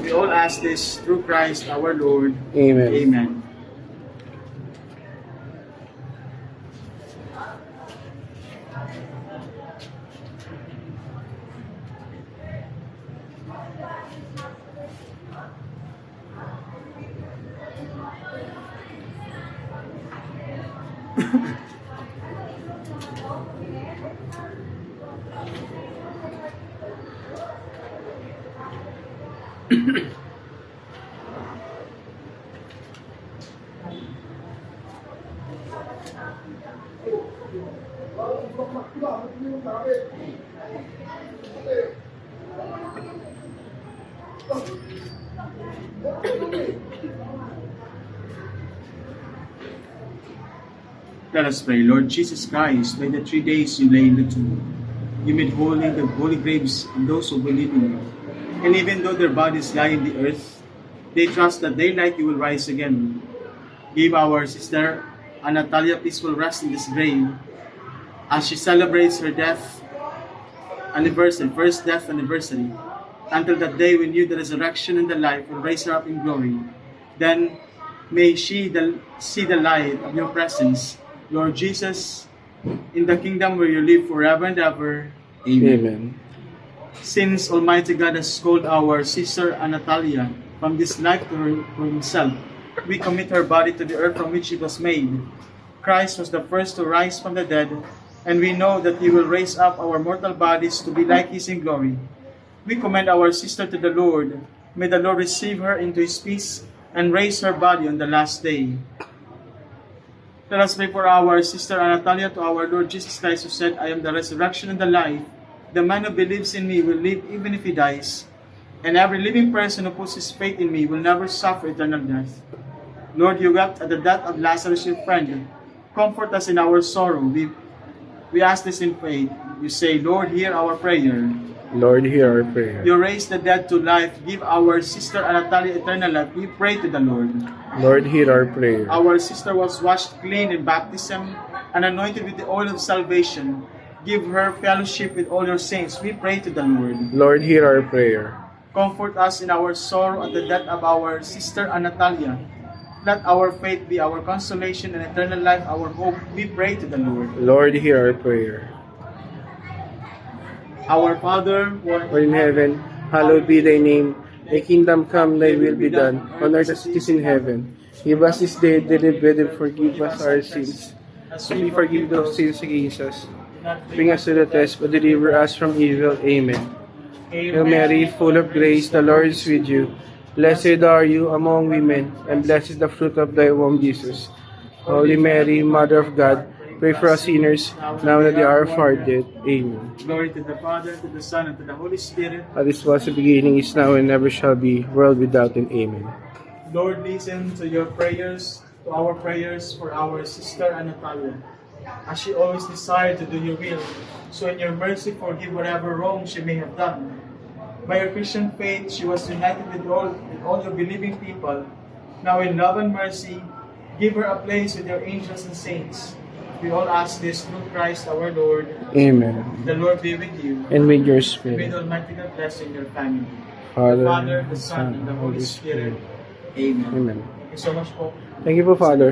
We all ask this through Christ our Lord. Amen. Amen. Let us pray. Lord Jesus Christ, by the 3 days you lay in the tomb, you made holy the holy graves of those who believe in you. And even though their bodies lie in the earth, they trust that they like you will rise again. Give our sister Natalia peaceful rest in this grave as she celebrates her death anniversary, first death anniversary, until that day when you, the resurrection and the life, will raise her up in glory. Then may she see the light of your presence, Lord Jesus, in the kingdom where you live forever and ever. Amen. Amen. Since Almighty God has called our sister Natalia from this life to himself, we commit her body to the earth from which it was made. Christ was the first to rise from the dead, and we know that he will raise up our mortal bodies to be like his in glory. We commend our sister to the Lord. May the Lord receive her into his peace and raise her body on the last day. Let us pray for our sister Natalia, to our Lord Jesus Christ, who said, I am the resurrection and the life. The man who believes in me will live even if he dies, and every living person who puts his faith in me will never suffer eternal death. Lord, you wept at the death of Lazarus, your friend. Comfort us in our sorrow. We ask this in faith. You say, Lord, hear our prayer. Lord, hear our prayer. You raise the dead to life. Give our sister Natalia eternal life. We pray to the Lord. Lord, hear our prayer. Our sister was washed clean in baptism and anointed with the oil of salvation. Give her fellowship with all your saints. We pray to the Lord. Lord, hear our prayer. Comfort us in our sorrow at the death of our sister Natalia. Let our faith be our consolation and eternal life our hope. We pray to the Lord. Lord, hear our prayer. Our Father, who art For in heaven, hallowed be thy name. Thy kingdom come, thy will be done, on earth as it is in heaven. Give us this day daily bread, and forgive us our sins, as we forgive those sins against us. Bring us to the test, but deliver us from evil. Amen. Hail Mary, full of grace, the Lord is with you. Blessed are you among women, and blessed is the fruit of thy womb, Jesus. Holy Mary, Mother of God, pray for us sinners, now and at the hour of our death. Amen. Glory to the Father, to the Son, and to the Holy Spirit. As it was in the beginning, is now, and never shall be, world without end. Amen. Lord, listen to your prayers, to our prayers for our sister Natalia, as she always desired to do your will. So in your mercy, forgive whatever wrong she may have done. By her Christian faith, she was united with all your believing people. Now in love and mercy, give her a place with your angels and saints. We all ask this through Christ our Lord. Amen. The Lord be with you. And with your May spirit. the Almighty God bless you and your family. Father, The Father, the Son, and the Holy Spirit. Amen. Amen. Thank you so much po. Thank you po, Father.